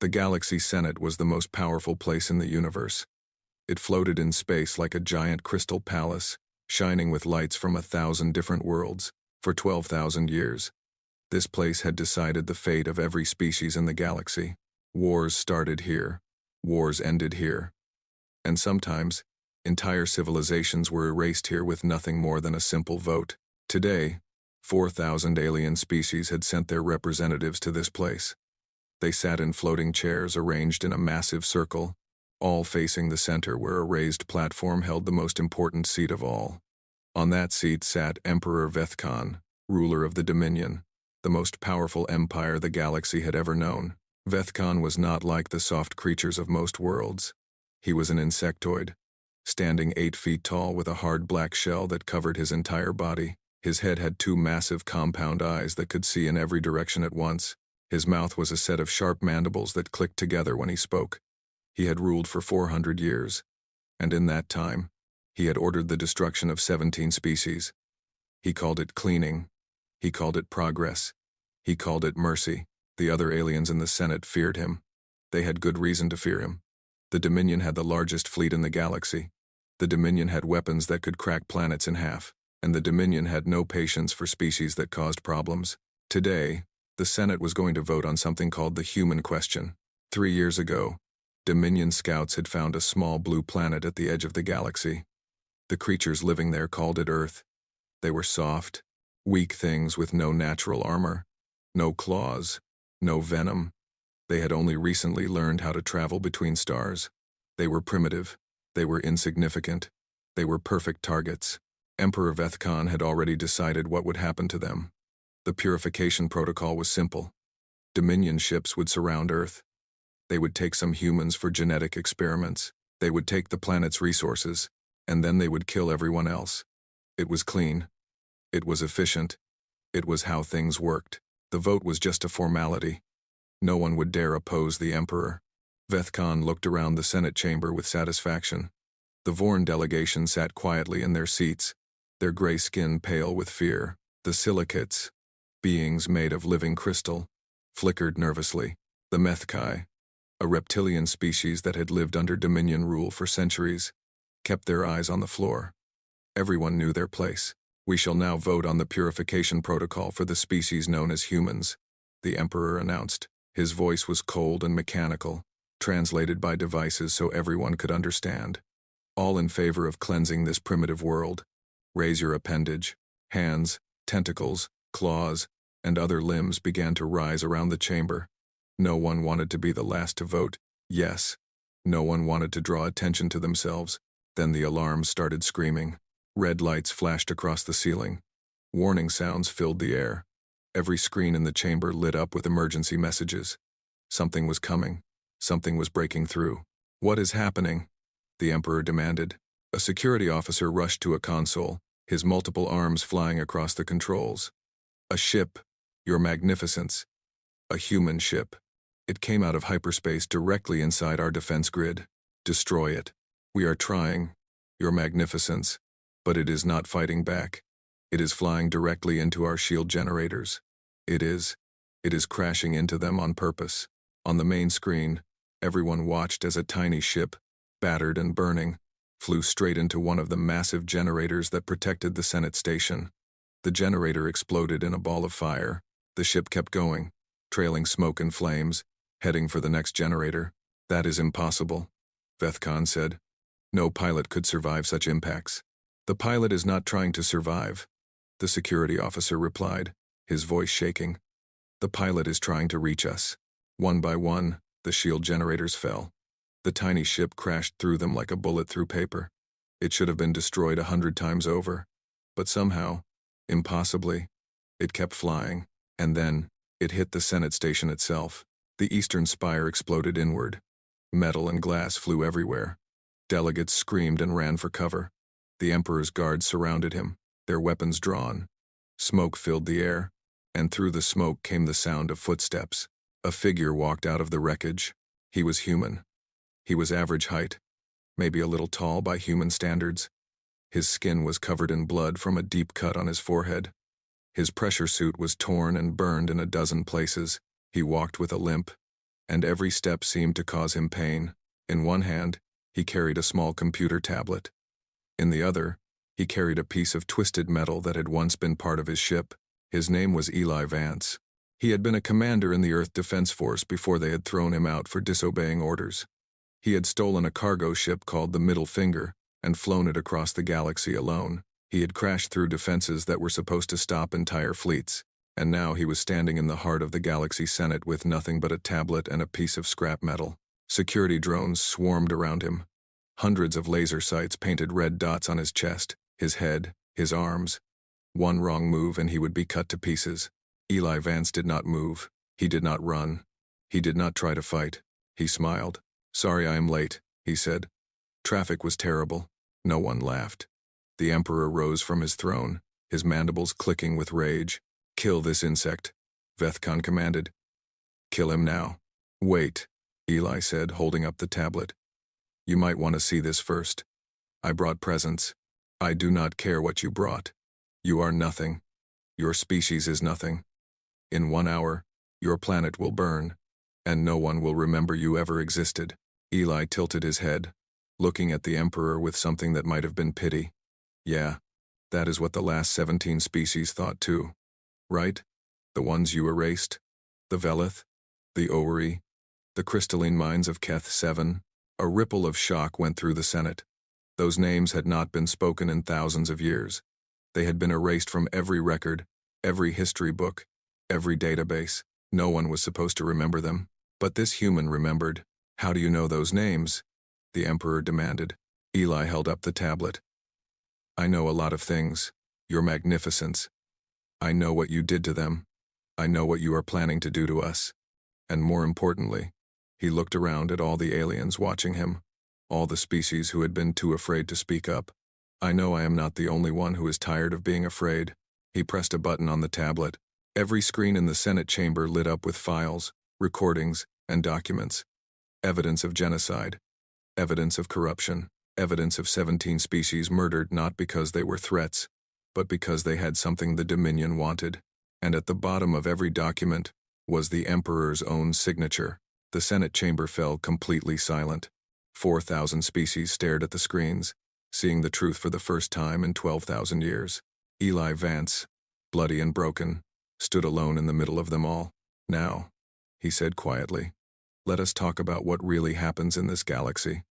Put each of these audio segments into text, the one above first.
The Galaxy Senate was the most powerful place in the universe. It floated in space like a giant crystal palace, shining with lights from 1,000 different worlds, for 12,000 years. This place had decided the fate of every species in the galaxy. Wars started here. Wars ended here. And sometimes, entire civilizations were erased here with nothing more than a simple vote. Today, 4,000 alien species had sent their representatives to this place. They sat in floating chairs arranged in a massive circle, all facing the center where a raised platform held the most important seat of all. On that seat sat Emperor Vethkan, ruler of the Dominion, the most powerful empire the galaxy had ever known. Vethkan was not like the soft creatures of most worlds. He was an insectoid, standing 8 feet tall with a hard black shell that covered his entire body. His head had 2 massive compound eyes that could see in every direction at once. His mouth was a set of sharp mandibles that clicked together when he spoke. He had ruled for 400 years, and in that time, he had ordered the destruction of 17 species. He called it cleaning. He called it progress. He called it mercy. The other aliens in the Senate feared him. They had good reason to fear him. The Dominion had the largest fleet in the galaxy. The Dominion had weapons that could crack planets in half, and the Dominion had no patience for species that caused problems. Today, the Senate was going to vote on something called the human question. 3 years ago, Dominion scouts had found a small blue planet at the edge of the galaxy. The creatures living there called it Earth. They were soft, weak things with no natural armor, no claws, no venom. They had only recently learned how to travel between stars. They were primitive. They were insignificant. They were perfect targets. Emperor Vethkan had already decided what would happen to them. The purification protocol was simple. Dominion ships would surround Earth. They would take some humans for genetic experiments. They would take the planet's resources, and then they would kill everyone else. It was clean. It was efficient. It was how things worked. The vote was just a formality. No one would dare oppose the Emperor. Vethkan looked around the Senate chamber with satisfaction. The Vorn delegation sat quietly in their seats, their gray skin pale with fear. The silicates, beings made of living crystal, flickered nervously. The Methkai, a reptilian species that had lived under Dominion rule for centuries, kept their eyes on the floor. Everyone knew their place. We shall now vote on the purification protocol for the species known as humans, the Emperor announced. His voice was cold and mechanical, translated by devices so everyone could understand. All in favor of cleansing this primitive world. Raise your appendage. Hands, tentacles, claws, and other limbs began to rise around the chamber. No one wanted to be the last to vote yes. No one wanted to draw attention to themselves. Then the alarms started screaming. Red lights flashed across the ceiling. Warning sounds filled the air. Every screen in the chamber lit up with emergency messages. Something was coming. Something was breaking through. What is happening? The Emperor demanded. A security officer rushed to a console, his multiple arms flying across the controls. A ship, Your Magnificence. A human ship. It came out of hyperspace directly inside our defense grid. Destroy it. We are trying, Your Magnificence, but it is not fighting back. It is flying directly into our shield generators. It is crashing into them on purpose. On the main screen, everyone watched as a tiny ship, battered and burning, flew straight into one of the massive generators that protected the Senate station. The generator exploded in a ball of fire. The ship kept going, trailing smoke and flames, heading for the next generator. That is impossible, Vethkan said. No pilot could survive such impacts. The pilot is not trying to survive, the security officer replied, his voice shaking. The pilot is trying to reach us. One by one, the shield generators fell. The tiny ship crashed through them like a bullet through paper. It should have been destroyed 100 times over. But somehow, impossibly, it kept flying, and then, it hit the Senate station itself. The eastern spire exploded inward. Metal and glass flew everywhere. Delegates screamed and ran for cover. The Emperor's guards surrounded him, their weapons drawn. Smoke filled the air, and through the smoke came the sound of footsteps. A figure walked out of the wreckage. He was human. He was average height, maybe a little tall by human standards. His skin was covered in blood from a deep cut on his forehead. His pressure suit was torn and burned in a dozen places. He walked with a limp, and every step seemed to cause him pain. In one hand, he carried a small computer tablet. In the other, he carried a piece of twisted metal that had once been part of his ship. His name was Eli Vance. He had been a commander in the Earth Defense Force before they had thrown him out for disobeying orders. He had stolen a cargo ship called the Middle Finger and flown it across the galaxy alone. He had crashed through defenses that were supposed to stop entire fleets, and now he was standing in the heart of the Galaxy Senate with nothing but a tablet and a piece of scrap metal. Security drones swarmed around him. Hundreds of laser sights painted red dots on his chest, his head, his arms. One wrong move and he would be cut to pieces. Eli Vance did not move. He did not run. He did not try to fight. He smiled. "Sorry I am late," he said. Traffic was terrible. No one laughed. The Emperor rose from his throne, his mandibles clicking with rage. "Kill this insect," Vethcon commanded. "Kill him now." "Wait," Eli said, holding up the tablet. "You might want to see this first. I brought presents. I do not care what you brought. You are nothing. Your species is nothing. In 1 hour, your planet will burn, and no one will remember you ever existed." Eli tilted his head, looking at the Emperor with something that might have been pity. "Yeah, that is what the last 17 species thought too. Right? The ones you erased? The Velith? The Oweri? The crystalline minds of Keth 7? A ripple of shock went through the Senate. Those names had not been spoken in thousands of years. They had been erased from every record, every history book, every database. No one was supposed to remember them. But this human remembered. "How do you know those names?" the Emperor demanded. Eli held up the tablet. "I know a lot of things, Your Magnificence. I know what you did to them. I know what you are planning to do to us. And more importantly," he looked around at all the aliens watching him, all the species who had been too afraid to speak up. "I know I am not the only one who is tired of being afraid." He pressed a button on the tablet. Every screen in the Senate chamber lit up with files, recordings, and documents. Evidence of genocide. Evidence of corruption. Evidence of 17 species murdered not because they were threats, but because they had something the Dominion wanted. And at the bottom of every document was the Emperor's own signature. The Senate chamber fell completely silent. 4,000 species stared at the screens, seeing the truth for the first time in 12,000 years. Eli Vance, bloody and broken, stood alone in the middle of them all. "Now," he said quietly, "let us talk about what really happens in this galaxy."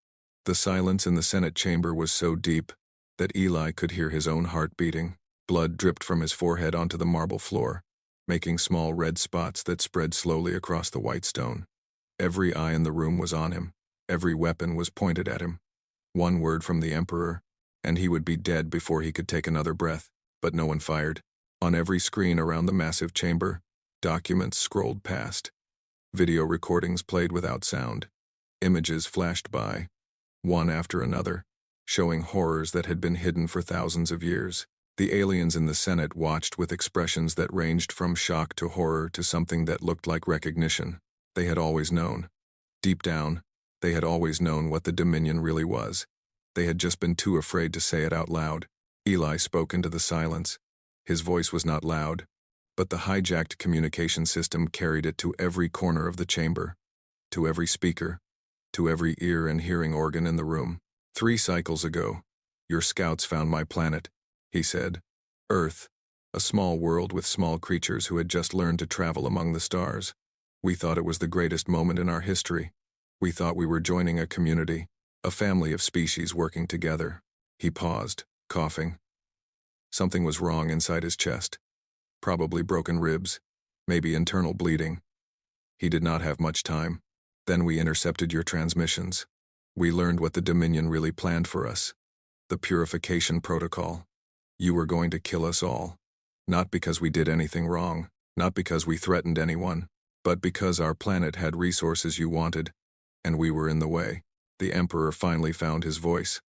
The silence in the Senate chamber was so deep that Eli could hear his own heart beating. Blood dripped from his forehead onto the marble floor, making small red spots that spread slowly across the white stone. Every eye in the room was on him. Every weapon was pointed at him. One word from the Emperor, and he would be dead before he could take another breath. But no one fired. On every screen around the massive chamber, documents scrolled past. Video recordings played without sound. Images flashed by, one after another, showing horrors that had been hidden for thousands of years. The aliens in the Senate watched with expressions that ranged from shock to horror to something that looked like recognition. They had always known. Deep down, they had always known what the Dominion really was. They had just been too afraid to say it out loud. Eli spoke into the silence. His voice was not loud, but the hijacked communication system carried it to every corner of the chamber, to every speaker, to every ear and hearing organ in the room. "3 cycles ago, your scouts found my planet," he said. "Earth, a small world with small creatures who had just learned to travel among the stars. We thought it was the greatest moment in our history. We thought we were joining a community, a family of species working together." He paused, coughing. Something was wrong inside his chest. Probably broken ribs, maybe internal bleeding. He did not have much time. "Then we intercepted your transmissions. We learned what the Dominion really planned for us. The purification protocol. You were going to kill us all. Not because we did anything wrong, not because we threatened anyone, but because our planet had resources you wanted, and we were in the way." The Emperor finally found his voice.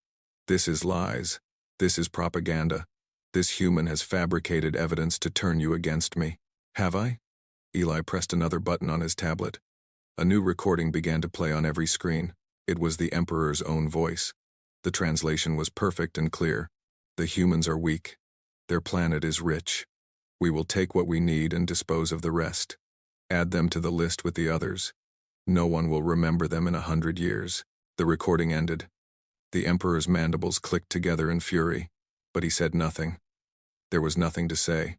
"This is lies. This is propaganda. This human has fabricated evidence to turn you against me." "Have I?" Eli pressed another button on his tablet. A new recording began to play on every screen. It was the Emperor's own voice. The translation was perfect and clear. "The humans are weak. Their planet is rich. We will take what we need and dispose of the rest. Add them to the list with the others. No one will remember them in 100 years. The recording ended. The Emperor's mandibles clicked together in fury, but he said nothing. There was nothing to say.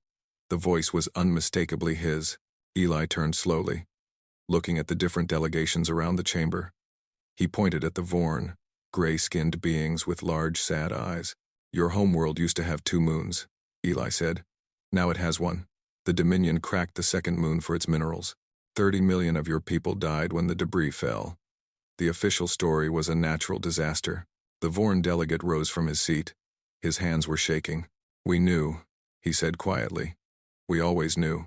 The voice was unmistakably his. Eli turned slowly, looking at the different delegations around the chamber. He pointed at the Vorn, gray-skinned beings with large, sad eyes. Your homeworld used to have 2 moons, Eli said. Now it has 1. The Dominion cracked the second moon for its minerals. 30 million of your people died when the debris fell. The official story was a natural disaster. The Vorn delegate rose from his seat. His hands were shaking. We knew, he said quietly. We always knew.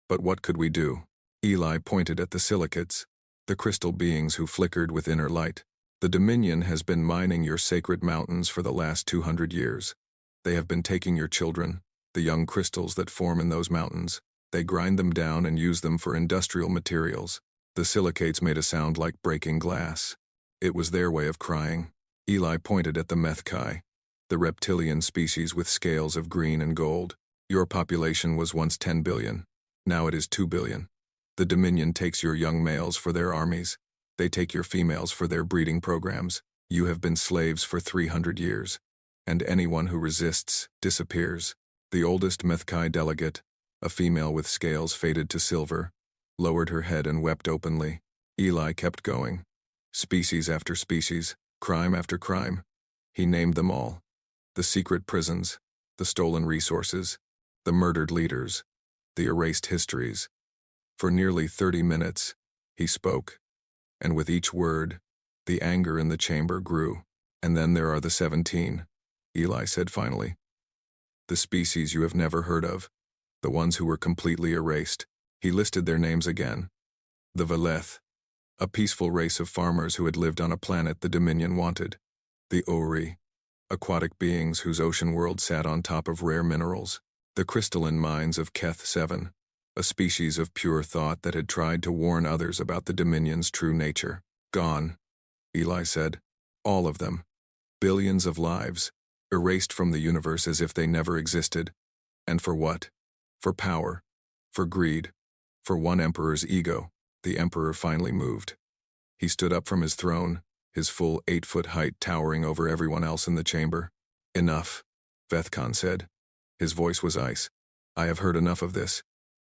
But what could we do? Eli pointed at the silicates, the crystal beings who flickered with inner light. The Dominion has been mining your sacred mountains for the last 200 years. They have been taking your children, the young crystals that form in those mountains. They grind them down and use them for industrial materials. The silicates made a sound like breaking glass. It was their way of crying. Eli pointed at the Methkai, the reptilian species with scales of green and gold. Your population was once 10 billion. Now it is 2 billion. The Dominion takes your young males for their armies. They take your females for their breeding programs. You have been slaves for 300 years. And anyone who resists disappears. The oldest Methkai delegate, a female with scales faded to silver, lowered her head and wept openly. Eli kept going. Species after species, crime after crime. He named them all. The secret prisons, the stolen resources, the murdered leaders, the erased histories. For nearly 30 minutes, he spoke, and with each word, the anger in the chamber grew. And then there are the 17, Eli said finally. The species you have never heard of, the ones who were completely erased. He listed their names again. The Veleth, a peaceful race of farmers who had lived on a planet the Dominion wanted. The Ori, aquatic beings whose ocean world sat on top of rare minerals. The crystalline minds of Keth 7, a species of pure thought that had tried to warn others about the Dominion's true nature. Gone, Eli said. All of them. Billions of lives, erased from the universe as if they never existed. And for what? For power. For greed. For one emperor's ego. The emperor finally moved. He stood up from his throne, his full 8-foot height towering over everyone else in the chamber. Enough, Vethkan said. His voice was ice. I have heard enough of this.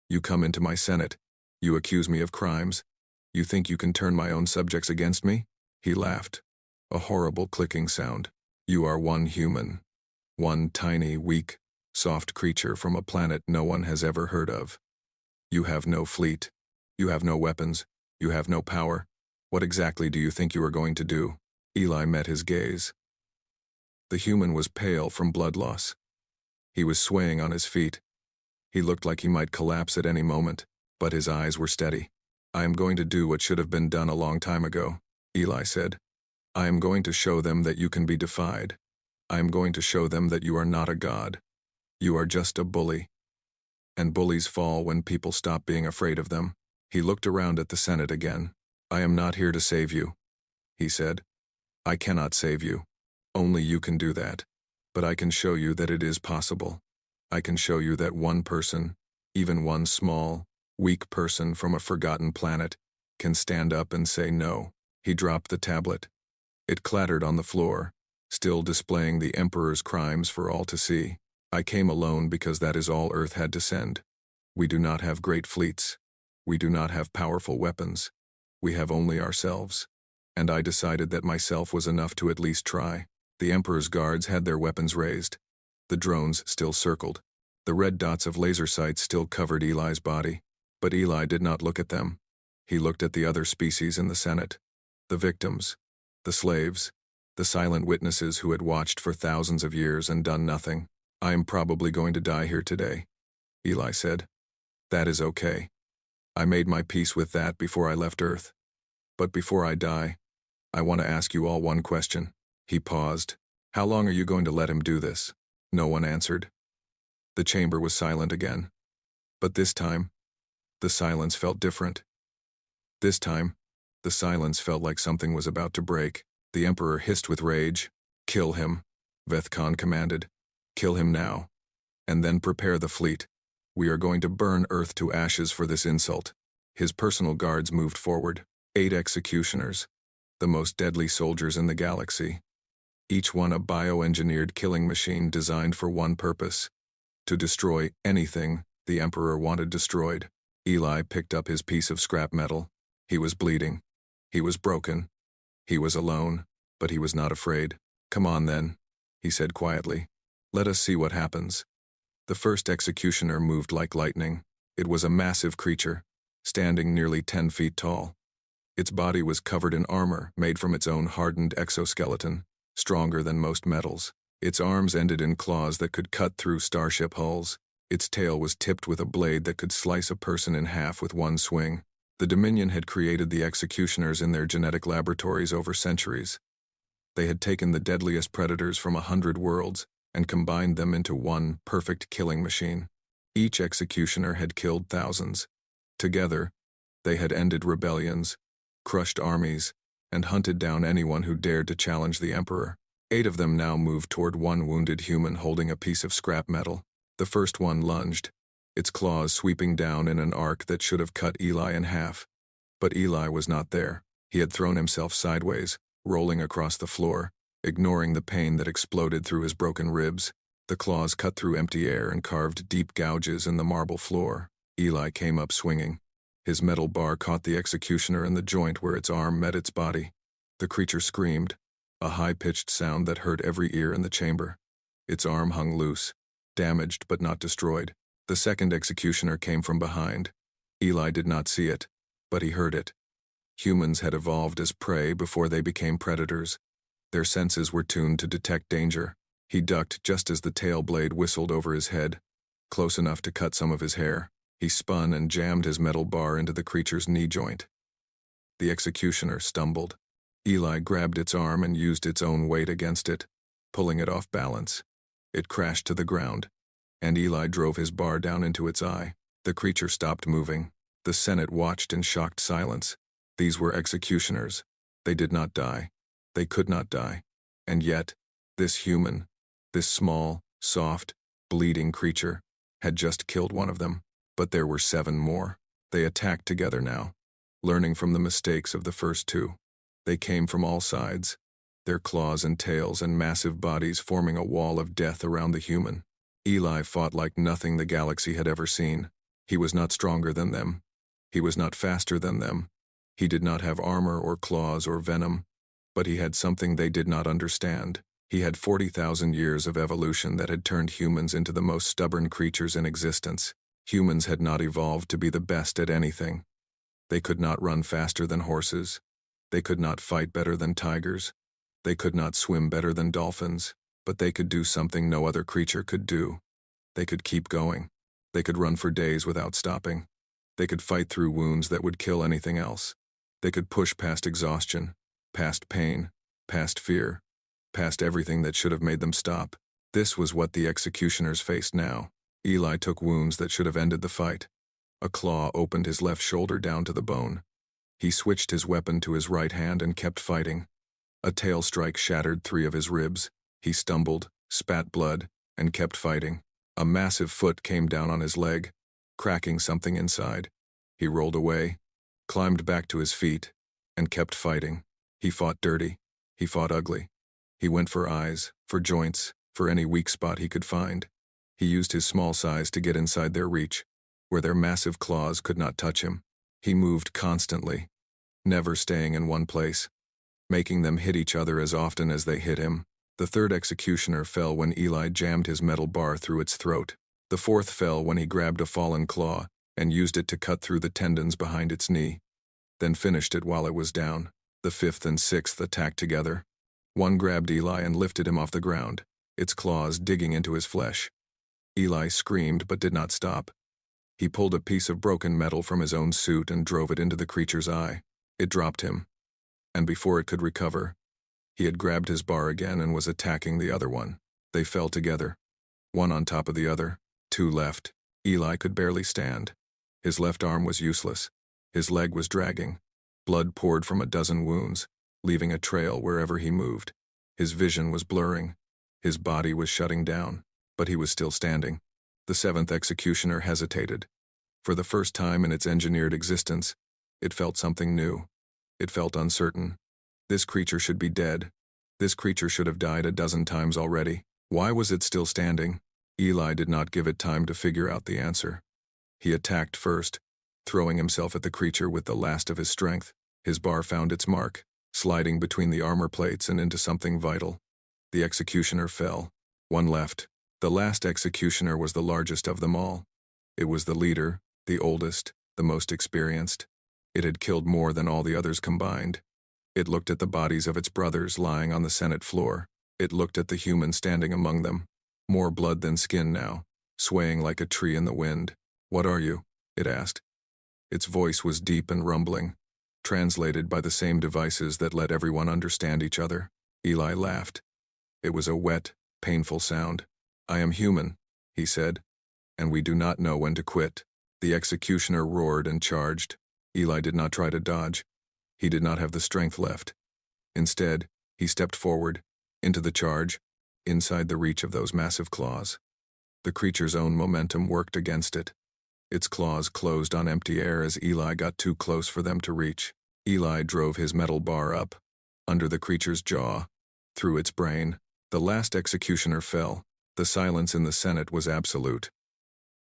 You come into my Senate. You accuse me of crimes. You think you can turn my own subjects against me? He laughed. A horrible clicking sound. You are one human. One tiny, weak, soft creature from a planet no one has ever heard of. You have no fleet. You have no weapons. You have no power. What exactly do you think you are going to do? Eli met his gaze. The human was pale from blood loss. He was swaying on his feet. He looked like he might collapse at any moment, but his eyes were steady. I am going to do what should have been done a long time ago, Eli said. I am going to show them that you can be defied. I am going to show them that you are not a god. You are just a bully. And bullies fall when people stop being afraid of them. He looked around at the Senate again. I am not here to save you, he said. I cannot save you. Only you can do that. But I can show you that it is possible. I can show you that one person, even one small, weak person from a forgotten planet, can stand up and say no. He dropped the tablet. It clattered on the floor, still displaying the Emperor's crimes for all to see. I came alone because that is all Earth had to send. We do not have great fleets. We do not have powerful weapons. We have only ourselves. And I decided that myself was enough to at least try. The Emperor's guards had their weapons raised. The drones still circled. The red dots of laser sights still covered Eli's body. But Eli did not look at them. He looked at the other species in the Senate. The victims. The slaves. The silent witnesses who had watched for thousands of years and done nothing. I am probably going to die here today, Eli said. That is okay. I made my peace with that before I left Earth. But before I die, I want to ask you all one question. He paused. How long are you going to let him do this? No one answered. The chamber was silent again. But this time, the silence felt different. This time, the silence felt like something was about to break. The Emperor hissed with rage. Kill him, Vethkan commanded. Kill him now. And then prepare the fleet. We are going to burn Earth to ashes for this insult. His personal guards moved forward. 8 executioners, the most deadly soldiers in the galaxy. Each one a bioengineered killing machine designed for one purpose: to destroy anything the Emperor wanted destroyed. Eli picked up his piece of scrap metal. He was bleeding. He was broken. He was alone, but he was not afraid. "Come on then," he said quietly. "Let us see what happens." The first executioner moved like lightning. It was a massive creature, standing nearly 10 feet tall. Its body was covered in armor made from its own hardened exoskeleton, stronger than most metals. Its arms ended in claws that could cut through starship hulls. Its tail was tipped with a blade that could slice a person in half with one swing. The Dominion had created the executioners in their genetic laboratories over centuries. They had taken the deadliest predators from 100 worlds and combined them into one perfect killing machine. Each executioner had killed thousands. Together, they had ended rebellions, crushed armies, and hunted down anyone who dared to challenge the Emperor. 8 of them now moved toward one wounded human holding a piece of scrap metal. The first one lunged, its claws sweeping down in an arc that should have cut Eli in half. But Eli was not there. He had thrown himself sideways, rolling across the floor, ignoring the pain that exploded through his broken ribs. The claws cut through empty air and carved deep gouges in the marble floor. Eli came up swinging. His metal bar caught the executioner in the joint where its arm met its body. The creature screamed, a high-pitched sound that hurt every ear in the chamber. Its arm hung loose, damaged but not destroyed. The second executioner came from behind. Eli did not see it, but he heard it. Humans had evolved as prey before they became predators. Their senses were tuned to detect danger. He ducked just as the tail blade whistled over his head, close enough to cut some of his hair. He spun and jammed his metal bar into the creature's knee joint. The executioner stumbled. Eli grabbed its arm and used its own weight against it, pulling it off balance. It crashed to the ground, and Eli drove his bar down into its eye. The creature stopped moving. The Senate watched in shocked silence. These were executioners. They did not die. They could not die. And yet, this human, this small, soft, bleeding creature, had just killed one of them. But there were 7 more. They attacked together now, learning from the mistakes of the first 2. They came from all sides, their claws and tails and massive bodies forming a wall of death around the human. Eli fought like nothing the galaxy had ever seen. He was not stronger than them. He was not faster than them. He did not have armor or claws or venom, but he had something they did not understand. He had 40,000 years of evolution that had turned humans into the most stubborn creatures in existence. Humans had not evolved to be the best at anything. They could not run faster than horses. They could not fight better than tigers. They could not swim better than dolphins, but they could do something no other creature could do. They could keep going. They could run for days without stopping. They could fight through wounds that would kill anything else. They could push past exhaustion, past pain, past fear, past everything that should have made them stop. This was what the executioners faced now. Eli took wounds that should have ended the fight. A claw opened his left shoulder down to the bone. He switched his weapon to his right hand and kept fighting. A tail strike shattered 3 of his ribs. He stumbled, spat blood, and kept fighting. A massive foot came down on his leg, cracking something inside. He rolled away, climbed back to his feet, and kept fighting. He fought dirty. He fought ugly. He went for eyes, for joints, for any weak spot he could find. He used his small size to get inside their reach, where their massive claws could not touch him. He moved constantly, never staying in one place, making them hit each other as often as they hit him. The third executioner fell when Eli jammed his metal bar through its throat. The fourth fell when he grabbed a fallen claw and used it to cut through the tendons behind its knee, then finished it while it was down. The fifth and sixth attacked together. One grabbed Eli and lifted him off the ground, its claws digging into his flesh. Eli screamed but did not stop. He pulled a piece of broken metal from his own suit and drove it into the creature's eye. It dropped him, and before it could recover, he had grabbed his bar again and was attacking the other one. They fell together, one on top of the other, 2 left. Eli could barely stand. His left arm was useless. His leg was dragging. Blood poured from a dozen wounds, leaving a trail wherever he moved. His vision was blurring. His body was shutting down, but he was still standing. The 7th executioner hesitated. For the first time in its engineered existence, it felt something new. It felt uncertain. This creature should be dead. This creature should have died a dozen times already. Why was it still standing? Eli did not give it time to figure out the answer. He attacked first, throwing himself at the creature with the last of his strength. His bar found its mark, sliding between the armor plates and into something vital. The executioner fell. One left. The last executioner was the largest of them all. It was the leader, the oldest, the most experienced. It had killed more than all the others combined. It looked at the bodies of its brothers lying on the Senate floor. It looked at the human standing among them. More blood than skin now, swaying like a tree in the wind. "What are you?" it asked. Its voice was deep and rumbling, translated by the same devices that let everyone understand each other. Eli laughed. It was a wet, painful sound. "I am human," he said, "and we do not know when to quit." The executioner roared and charged. Eli did not try to dodge. He did not have the strength left. Instead, he stepped forward, into the charge, inside the reach of those massive claws. The creature's own momentum worked against it. Its claws closed on empty air as Eli got too close for them to reach. Eli drove his metal bar up, under the creature's jaw, through its brain. The last executioner fell. The silence in the Senate was absolute.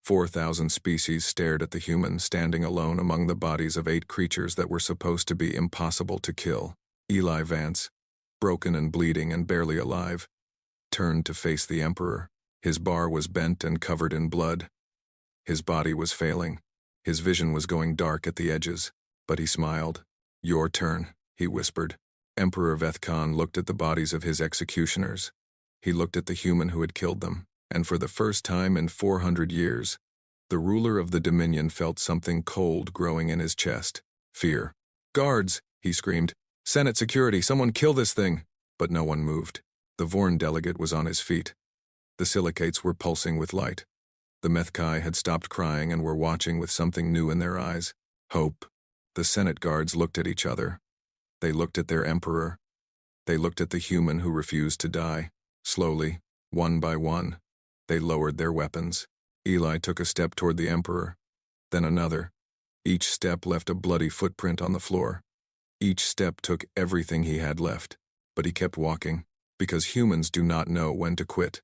4,000 species stared at the human standing alone among the bodies of 8 creatures that were supposed to be impossible to kill. Eli Vance, broken and bleeding and barely alive, turned to face the Emperor. His bar was bent and covered in blood. His body was failing. His vision was going dark at the edges, but he smiled. "Your turn," he whispered. Emperor Vethkan looked at the bodies of his executioners. He looked at the human who had killed them, and for the first time in 400 years, the ruler of the Dominion felt something cold growing in his chest. Fear. "Guards!" he screamed. "Senate security, someone kill this thing!" But no one moved. The Vorn delegate was on his feet. The silicates were pulsing with light. The Methkai had stopped crying and were watching with something new in their eyes. Hope. The Senate guards looked at each other. They looked at their emperor. They looked at the human who refused to die. Slowly, one by one, they lowered their weapons. Eli took a step toward the emperor, then another. Each step left a bloody footprint on the floor. Each step took everything he had left, but he kept walking, because humans do not know when to quit.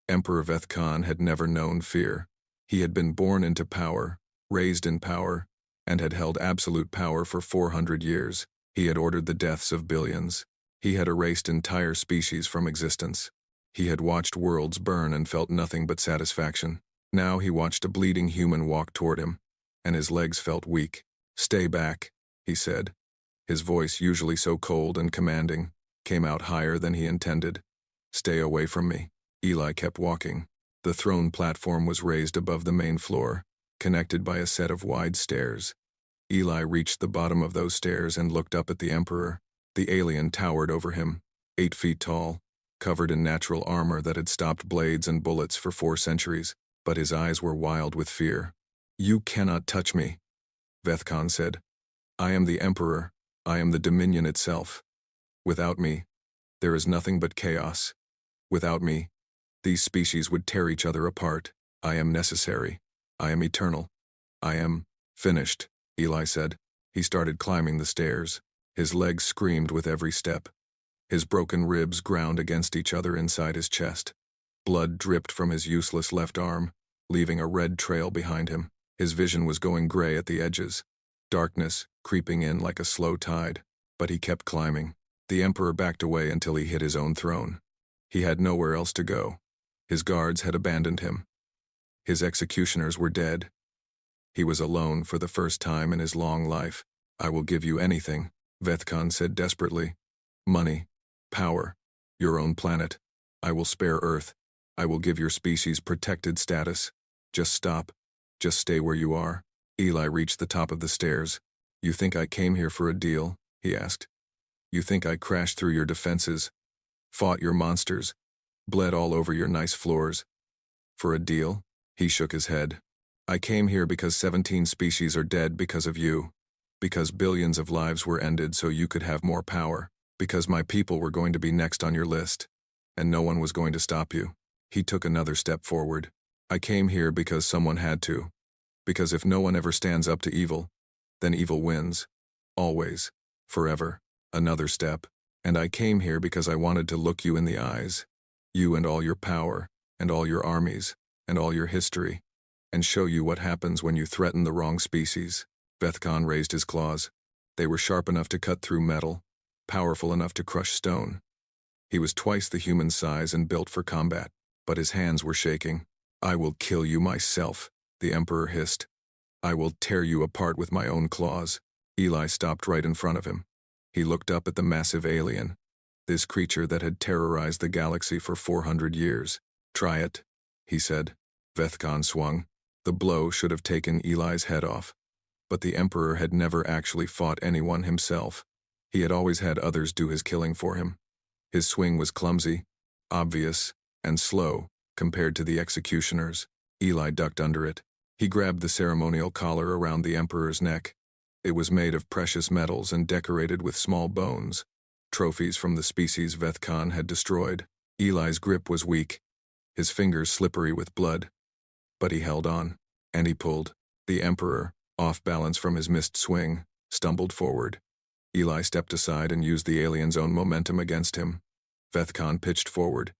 Emperor Vethkan had never known fear. He had been born into power, raised in power, and had held absolute power for 400 years. He had ordered the deaths of billions. He had erased entire species from existence. He had watched worlds burn and felt nothing but satisfaction. Now he watched a bleeding human walk toward him, and his legs felt weak. "Stay back," he said. His voice, usually so cold and commanding, came out higher than he intended. "Stay away from me." Eli kept walking. The throne platform was raised above the main floor, connected by a set of wide stairs. Eli reached the bottom of those stairs and looked up at the Emperor. The alien towered over him, 8 feet tall, covered in natural armor that had stopped blades and bullets for 4 centuries, but his eyes were wild with fear. "You cannot touch me," Vethkan said. "I am the Emperor. I am the Dominion itself. Without me, there is nothing but chaos. Without me, these species would tear each other apart. I am necessary. I am eternal. I am finished," Eli said. He started climbing the stairs. His legs screamed with every step. His broken ribs ground against each other inside his chest. Blood dripped from his useless left arm, leaving a red trail behind him. His vision was going gray at the edges, darkness creeping in like a slow tide. But he kept climbing. The Emperor backed away until he hit his own throne. He had nowhere else to go. His guards had abandoned him. His executioners were dead. He was alone for the first time in his long life. "I will give you anything," Vethkan said desperately. "Money, power, your own planet. I will spare Earth. I will give your species protected status. Just stop. Just stay where you are." Eli reached the top of the stairs. "You think I came here for a deal?" he asked. "You think I crashed through your defenses, fought your monsters, bled all over your nice floors? For a deal?" He shook his head. "I came here because 17 species are dead because of you. Because billions of lives were ended so you could have more power. Because my people were going to be next on your list, and no one was going to stop you." He took another step forward. "I came here because someone had to. Because if no one ever stands up to evil, then evil wins. Always." Forever. Another step. And I came here because I wanted to look you in the eyes. You and all your power, and all your armies, and all your history, and show you what happens when you threaten the wrong species. Vethkan raised his claws. They were sharp enough to cut through metal, powerful enough to crush stone. He was twice the human size and built for combat, but his hands were shaking. I will kill you myself, the Emperor hissed. I will tear you apart with my own claws. Eli stopped right in front of him. He looked up at the massive alien, this creature that had terrorized the galaxy for 400 years. Try it, he said. Vethkan swung. The blow should have taken Eli's head off. But the Emperor had never actually fought anyone himself. He had always had others do his killing for him. His swing was clumsy, obvious, and slow compared to the executioner's. Eli ducked under it. He grabbed the ceremonial collar around the Emperor's neck. It was made of precious metals and decorated with small bones, trophies from the species Vethkan had destroyed. Eli's grip was weak, his fingers slippery with blood. But he held on, and he pulled. The Emperor, off balance from his missed swing, stumbled forward. Eli stepped aside and used the alien's own momentum against him. Vethkan pitched forward,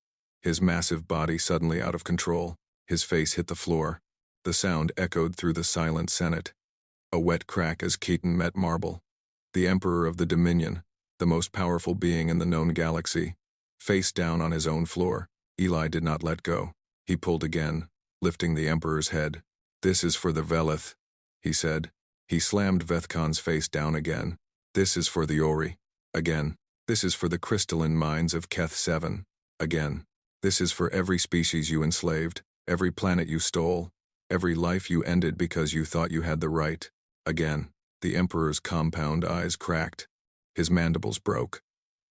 his massive body suddenly out of control. His face hit the floor. The sound echoed through the silent Senate. A wet crack as Keaton met marble. The Emperor of the Dominion, the most powerful being in the known galaxy, face down on his own floor. Eli did not let go. He pulled again, lifting the Emperor's head. This is for the Velith, he said. He slammed Vethkan's face down again. This is for the Ori. Again. This is for the crystalline minds of Keth 7. Again. This is for every species you enslaved, every planet you stole, every life you ended because you thought you had the right. Again. The Emperor's compound eyes cracked. His mandibles broke.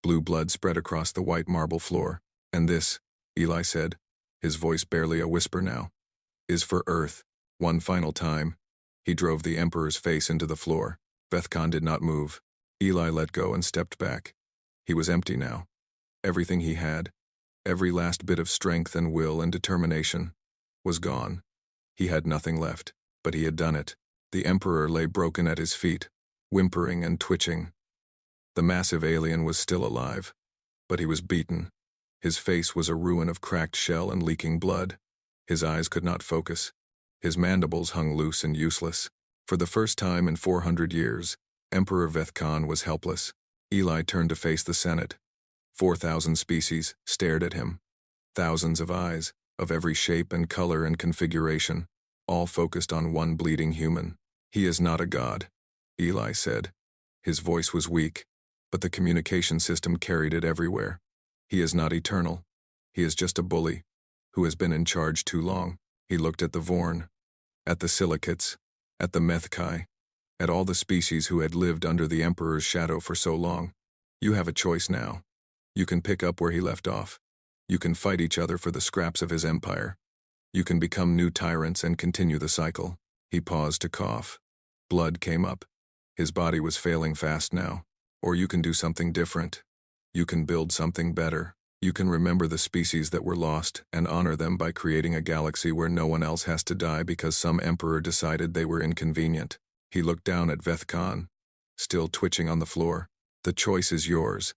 Blue blood spread across the white marble floor. And this, Eli said, his voice barely a whisper now, is for Earth. One final time. He drove the Emperor's face into the floor. Vethkan did not move. Eli let go and stepped back. He was empty now. Everything he had, every last bit of strength and will and determination, was gone. He had nothing left, but he had done it. The Emperor lay broken at his feet, whimpering and twitching. The massive alien was still alive, but he was beaten. His face was a ruin of cracked shell and leaking blood. His eyes could not focus. His mandibles hung loose and useless. For the first time in 400 years, Emperor Vethkan was helpless. Eli turned to face the Senate. 4,000 species stared at him. Thousands of eyes, of every shape and color and configuration, all focused on one bleeding human. He is not a god, Eli said. His voice was weak, but the communication system carried it everywhere. He is not eternal. He is just a bully, who has been in charge too long. He looked at the Vorn, at the Silicates, at the Methkai, at all the species who had lived under the Emperor's shadow for so long. You have a choice now. You can pick up where he left off. You can fight each other for the scraps of his empire. You can become new tyrants and continue the cycle. He paused to cough. Blood came up. His body was failing fast now. Or you can do something different. You can build something better. You can remember the species that were lost and honor them by creating a galaxy where no one else has to die because some emperor decided they were inconvenient. He looked down at Vethkan, still twitching on the floor. The choice is yours.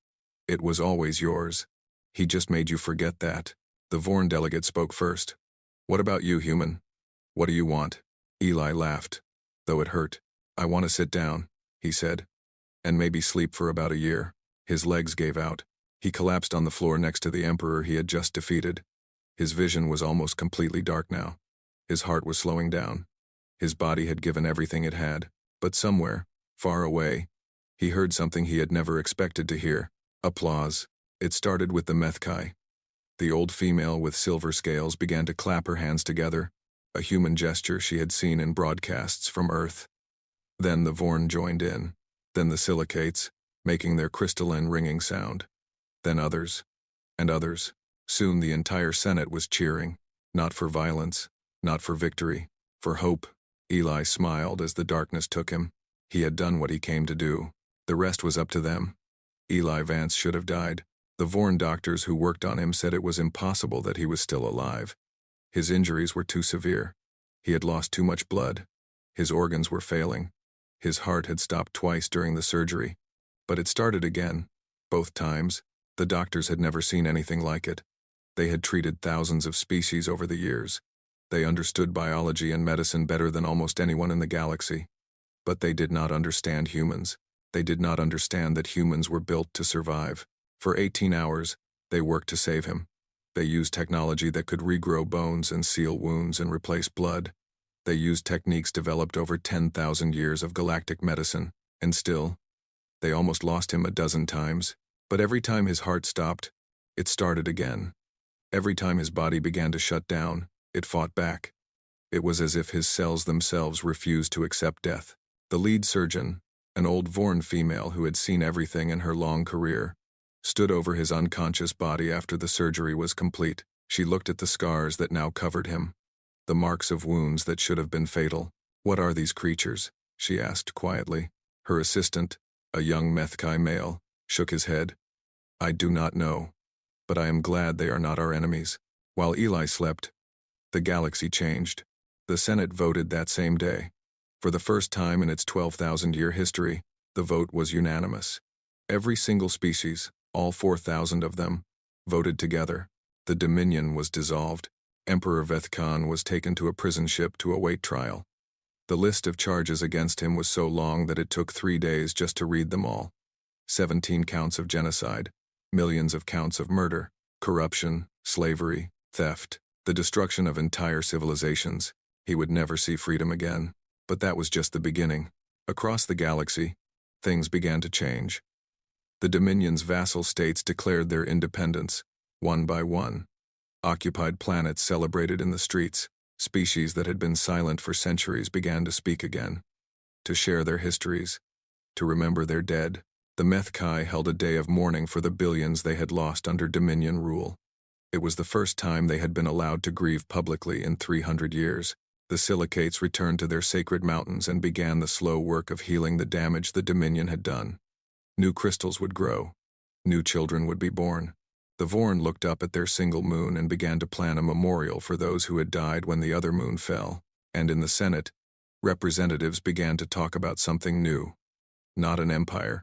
It was always yours. He just made you forget that. The Vorn delegate spoke first. What about you, human? What do you want? Eli laughed, though it hurt. I want to sit down, he said, and maybe sleep for about a year. His legs gave out. He collapsed on the floor next to the Emperor he had just defeated. His vision was almost completely dark now. His heart was slowing down. His body had given everything it had, but somewhere, far away, he heard something he had never expected to hear. Applause. It started with the Methkai. The old female with silver scales began to clap her hands together, a human gesture she had seen in broadcasts from Earth. Then the Vorn joined in. Then the Silicates, making their crystalline ringing sound. Then others, and others. Soon the entire Senate was cheering, not for violence, not for victory, for hope. Eli smiled as the darkness took him. He had done what he came to do. The rest was up to them. Eli Vance should have died. The Vorn doctors who worked on him said it was impossible that he was still alive. His injuries were too severe. He had lost too much blood. His organs were failing. His heart had stopped twice during the surgery. But it started again. Both times, the doctors had never seen anything like it. They had treated thousands of species over the years. They understood biology and medicine better than almost anyone in the galaxy. But they did not understand humans. They did not understand that humans were built to survive. For 18 hours, they worked to save him. They used technology that could regrow bones and seal wounds and replace blood. They used techniques developed over 10,000 years of galactic medicine. And still, they almost lost him a dozen times. But every time his heart stopped, it started again. Every time his body began to shut down, it fought back. It was as if his cells themselves refused to accept death. The lead surgeon, an old Vorn female who had seen everything in her long career, stood over his unconscious body after the surgery was complete. She looked at the scars that now covered him, the marks of wounds that should have been fatal. "What are these creatures?" she asked quietly. Her assistant, a young Methkai male, shook his head. "I do not know, but I am glad they are not our enemies." While Eli slept, the galaxy changed. The Senate voted that same day. For the first time in its 12,000-year history, the vote was unanimous. Every single species, all 4,000 of them, voted together. The Dominion was dissolved. Emperor Vethkan was taken to a prison ship to await trial. The list of charges against him was so long that it took 3 days just to read them all. 17 counts of genocide, millions of counts of murder, corruption, slavery, theft, the destruction of entire civilizations. He would never see freedom again. But that was just the beginning. Across the galaxy, things began to change. The Dominion's vassal states declared their independence, one by one. Occupied planets celebrated in the streets. Species that had been silent for centuries began to speak again, to share their histories, to remember their dead. The Methkai held a day of mourning for the billions they had lost under Dominion rule. It was the first time they had been allowed to grieve publicly in 300 years. The silicates returned to their sacred mountains and began the slow work of healing the damage the Dominion had done. New crystals would grow. New children would be born. The Vorn looked up at their single moon and began to plan a memorial for those who had died when the other moon fell. And in the Senate, representatives began to talk about something new. Not an empire,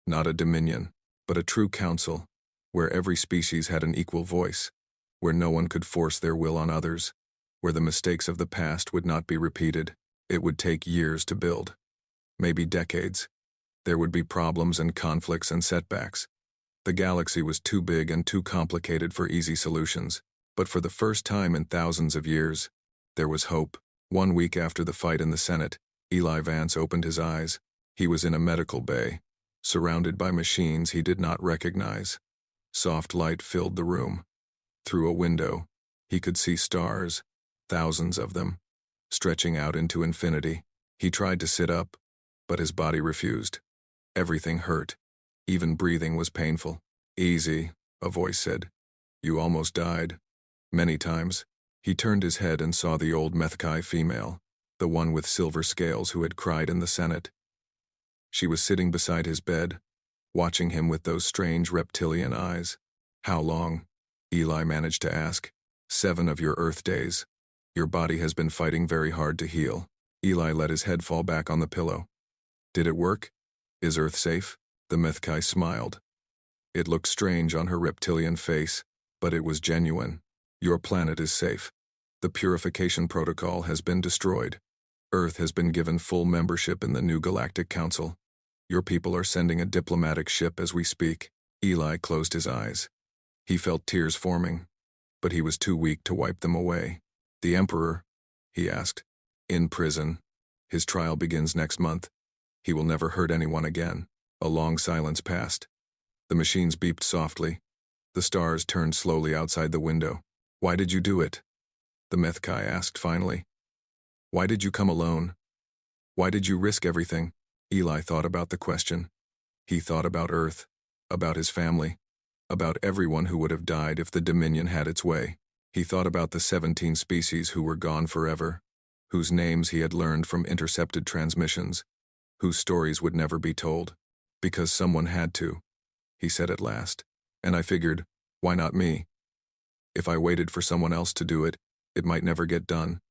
not a dominion, but a true council, where every species had an equal voice, where no one could force their will on others, where the mistakes of the past would not be repeated. It would take years to build, maybe decades. There would be problems and conflicts and setbacks. The galaxy was too big and too complicated for easy solutions, but for the first time in thousands of years, there was hope. 1 week after the fight in the Senate, Eli Vance opened his eyes. He was in a medical bay, surrounded by machines he did not recognize. Soft light filled the room. Through a window, he could see stars, thousands of them, stretching out into infinity. He tried to sit up, but his body refused. Everything hurt. Even breathing was painful. "Easy," a voice said. "You almost died." Many times. He turned his head and saw the old Methkai female, the one with silver scales who had cried in the Senate. She was sitting beside his bed, watching him with those strange reptilian eyes. "How long?" Eli managed to ask. 7 of your Earth days. Your body has been fighting very hard to heal." Eli let his head fall back on the pillow. "Did it work? Is Earth safe?" The Methkai smiled. It looked strange on her reptilian face, but it was genuine. "Your planet is safe. The purification protocol has been destroyed. Earth has been given full membership in the new Galactic Council. Your people are sending a diplomatic ship as we speak." Eli closed his eyes. He felt tears forming, but he was too weak to wipe them away. "The Emperor?" he asked. "In prison. His trial begins next month. He will never hurt anyone again." A long silence passed. The machines beeped softly. The stars turned slowly outside the window. "Why did you do it?" the Methkai asked finally. "Why did you come alone? Why did you risk everything?" Eli thought about the question. He thought about Earth, about his family, about everyone who would have died if the Dominion had its way. He thought about the 17 species who were gone forever, whose names he had learned from intercepted transmissions, whose stories would never be told. "Because someone had to," he said at last. "And I figured, why not me? If I waited for someone else to do it, it might never get done.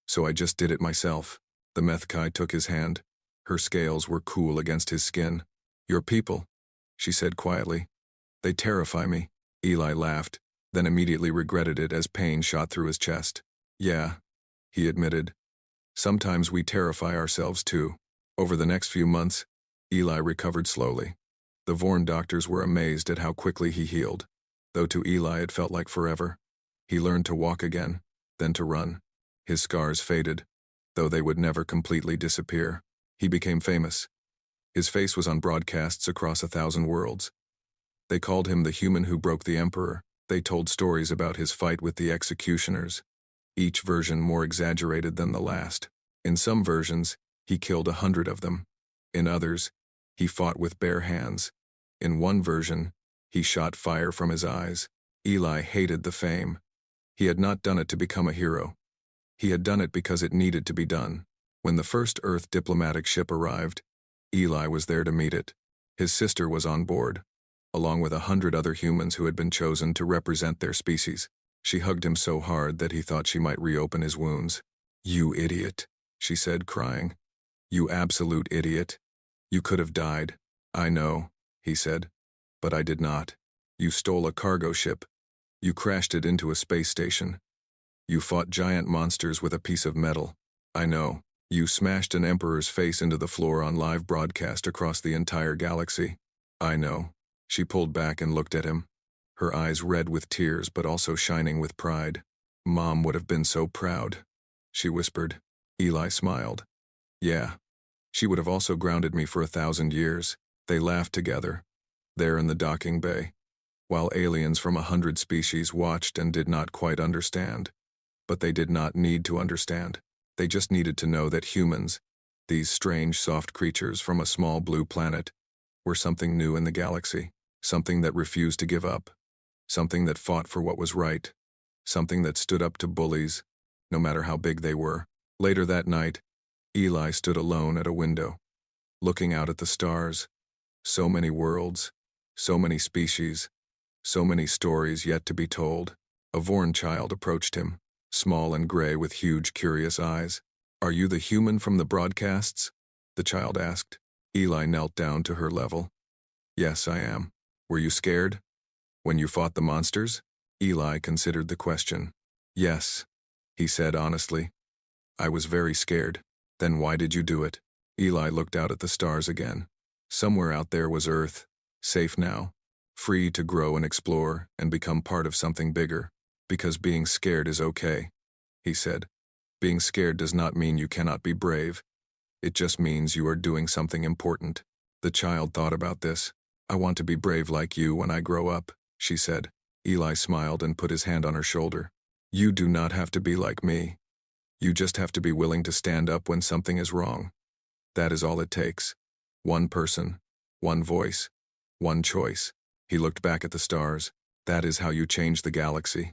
So I just did it myself." The Methkai took his hand. Her scales were cool against his skin. "Your people, she said quietly. They terrify me. Eli laughed, then immediately regretted it as pain shot through his chest. Yeah, he admitted. Sometimes we terrify ourselves too. Over the next few months, Eli recovered slowly. The Vorn doctors were amazed at how quickly he healed, though to Eli it felt like forever. He learned to walk again, then to run. His scars faded, though they would never completely disappear. He became famous. His face was on broadcasts across 1,000 worlds. They called him the human who broke the Emperor. They told stories about his fight with the executioners, each version more exaggerated than the last. In some versions, he killed 100 of them. In others, he fought with bare hands. In one version, he shot fire from his eyes. Eli hated the fame. He had not done it to become a hero. He had done it because it needed to be done. When the first Earth diplomatic ship arrived, Eli was there to meet it. His sister was on board, along with 100 other humans who had been chosen to represent their species. She hugged him so hard that he thought she might reopen his wounds. "You idiot," she said, crying. "You absolute idiot. You could have died." "I know," he said, "but I did not. You stole a cargo ship. You crashed it into a space station. You fought giant monsters with a piece of metal. I know. You smashed an emperor's face into the floor on live broadcast across the entire galaxy. I know." She pulled back and looked at him, her eyes red with tears but also shining with pride. "Mom would have been so proud," she whispered. Eli smiled. "Yeah. She would have also grounded me for 1,000 years." They laughed together, there in the docking bay, while aliens from 100 species watched and did not quite understand. But they did not need to understand. They just needed to know that humans, these strange soft creatures from a small blue planet, were something new in the galaxy, something that refused to give up, something that fought for what was right, something that stood up to bullies, no matter how big they were. Later that night, Eli stood alone at a window, looking out at the stars. So many worlds, so many species, so many stories yet to be told. A Vorn child approached him, small and gray with huge, curious eyes. "Are you the human from the broadcasts?" the child asked. Eli knelt down to her level. "Yes, I am. Were you scared when you fought the monsters?" Eli considered the question. "Yes," he said honestly. "I was very scared." "Then why did you do it?" Eli looked out at the stars again. Somewhere out there was Earth, safe now, free to grow and explore and become part of something bigger. "Because being scared is okay," he said. "Being scared does not mean you cannot be brave. It just means you are doing something important." The child thought about this. "I want to be brave like you when I grow up," she said. Eli smiled and put his hand on her shoulder. "You do not have to be like me. You just have to be willing to stand up when something is wrong. That is all it takes. One person, one voice, one choice." He looked back at the stars. "That is how you change the galaxy."